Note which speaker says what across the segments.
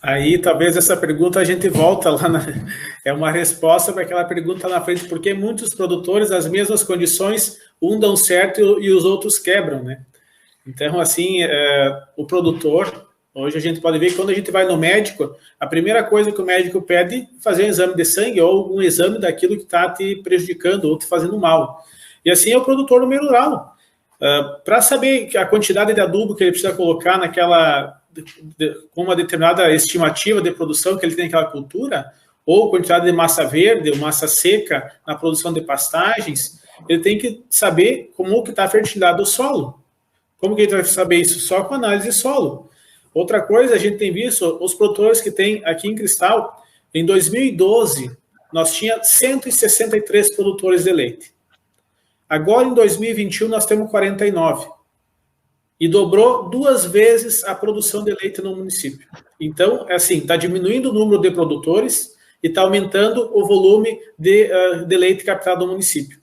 Speaker 1: Aí talvez essa pergunta a gente volta lá, é uma resposta para aquela pergunta lá na frente, porque muitos produtores, as mesmas condições, um dão certo e os outros quebram, né? Então, assim, o produtor, hoje a gente pode ver que quando a gente vai no médico, a primeira coisa que o médico pede é fazer um exame de sangue ou um exame daquilo que está te prejudicando ou te fazendo mal. E assim é o produtor no meio rural. Para saber a quantidade de adubo que ele precisa colocar naquela, com uma determinada estimativa de produção que ele tem naquela cultura, ou quantidade de massa verde ou massa seca na produção de pastagens, ele tem que saber como que está a fertilidade do solo. Como que a gente vai saber isso? Só com análise de solo. Outra coisa, a gente tem visto os produtores que tem aqui em Cristal, em 2012, nós tínhamos 163 produtores de leite. Agora, em 2021, nós temos 49. E dobrou 2 vezes a produção de leite no município. Então, é assim, está diminuindo o número de produtores e está aumentando o volume de leite captado no município.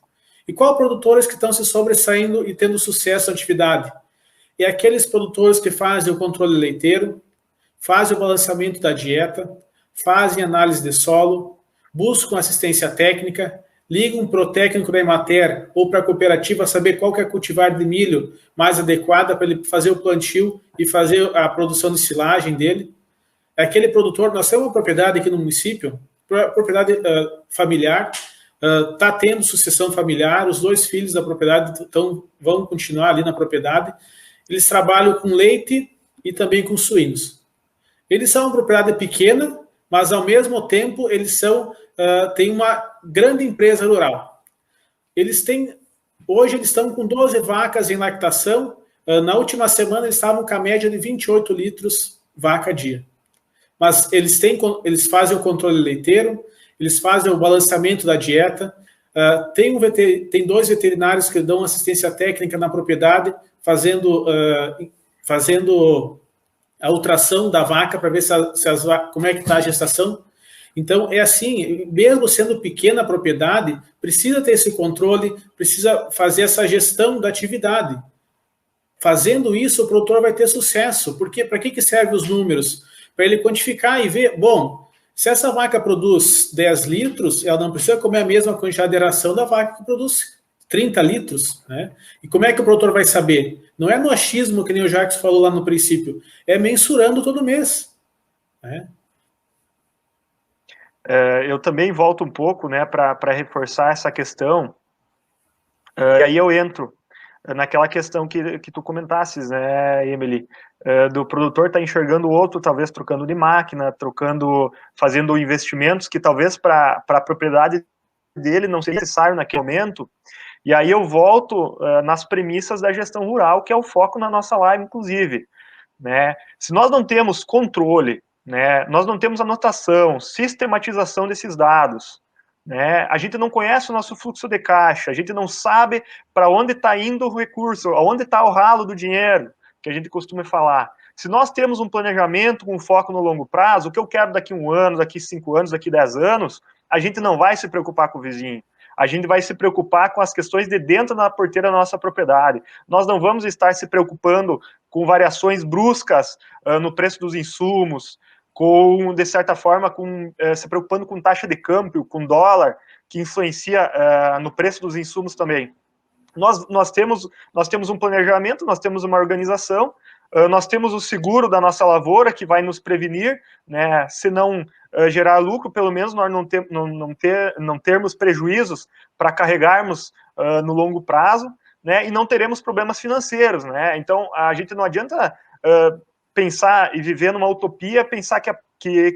Speaker 1: E quais produtores que estão se sobressaindo e tendo sucesso na atividade? É aqueles produtores que fazem o controle leiteiro, fazem o balanceamento da dieta, fazem análise de solo, buscam assistência técnica, ligam para o técnico da Emater ou para a cooperativa saber qual que é a cultivar de milho mais adequada para ele fazer o plantio e fazer a produção de silagem dele. É aquele produtor, nós temos uma propriedade aqui no município, propriedade familiar, está tendo sucessão familiar, os 2 filhos da propriedade vão continuar ali na propriedade. Eles trabalham com leite e também com suínos. Eles são uma propriedade pequena, mas ao mesmo tempo eles têm uma grande empresa rural. Hoje eles estão com 12 vacas em lactação. Na última semana eles estavam com a média de 28 litros vaca dia. Mas eles fazem o controle leiteiro, eles fazem o balanceamento da dieta. Tem 2 veterinários que dão assistência técnica na propriedade, fazendo a ultração da vaca para ver como é que está a gestação. Então, é assim, mesmo sendo pequena a propriedade, precisa ter esse controle, precisa fazer essa gestão da atividade. Fazendo isso, o produtor vai ter sucesso. Porque para que servem os números? Para ele quantificar e ver, bom, se essa vaca produz 10 litros, ela não precisa comer a mesma quantidade de ração da vaca que produz 30 litros, né? E como é que o produtor vai saber? Não é no achismo, que nem o Jacques falou lá no princípio, é mensurando todo mês, né?
Speaker 2: Eu também volto um pouco, né, para reforçar essa questão, e aí eu entro naquela questão que tu comentasses, né, Emily, do produtor estar enxergando o outro, talvez trocando de máquina, fazendo investimentos que talvez para a propriedade dele não seria necessário naquele momento. E aí eu volto nas premissas da gestão rural, que é o foco na nossa live, inclusive, né? Se nós não temos controle, né, nós não temos anotação, sistematização desses dados, né, a gente não conhece o nosso fluxo de caixa, a gente não sabe para onde está indo o recurso, aonde está o ralo do dinheiro, que a gente costuma falar. Se nós temos um planejamento com foco no longo prazo, o que eu quero daqui 1 ano, daqui 5 anos, daqui 10 anos, a gente não vai se preocupar com o vizinho. A gente vai se preocupar com as questões de dentro da porteira da nossa propriedade. Nós não vamos estar se preocupando com variações bruscas no preço dos insumos, de certa forma, se preocupando com taxa de câmbio, com dólar, que influencia no preço dos insumos também. Nós temos um planejamento, nós temos uma organização, nós temos o seguro da nossa lavoura, que vai nos prevenir, né, se não gerar lucro, pelo menos nós não termos prejuízos para carregarmos no longo prazo, né, e não teremos problemas financeiros, né? Então, a gente não adianta pensar e viver numa utopia, pensar que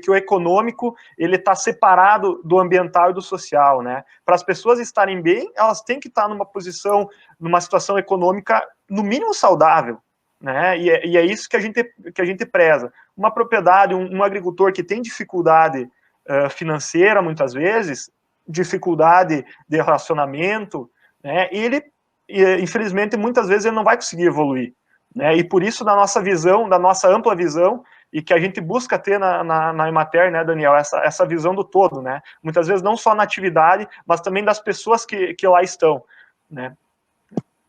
Speaker 2: o econômico ele está separado do ambiental e do social, né? Para as pessoas estarem bem, elas têm que estar numa situação econômica no mínimo saudável, né? E é isso que a gente preza. Uma propriedade, um agricultor que tem dificuldade financeira, muitas vezes, dificuldade de relacionamento, né? Infelizmente, muitas vezes ele não vai conseguir evoluir, né? E por isso, da nossa visão, da nossa ampla visão, e que a gente busca ter na Emater, né, Daniel, essa visão do todo, né? Muitas vezes não só na atividade, mas também das pessoas que lá estão, né?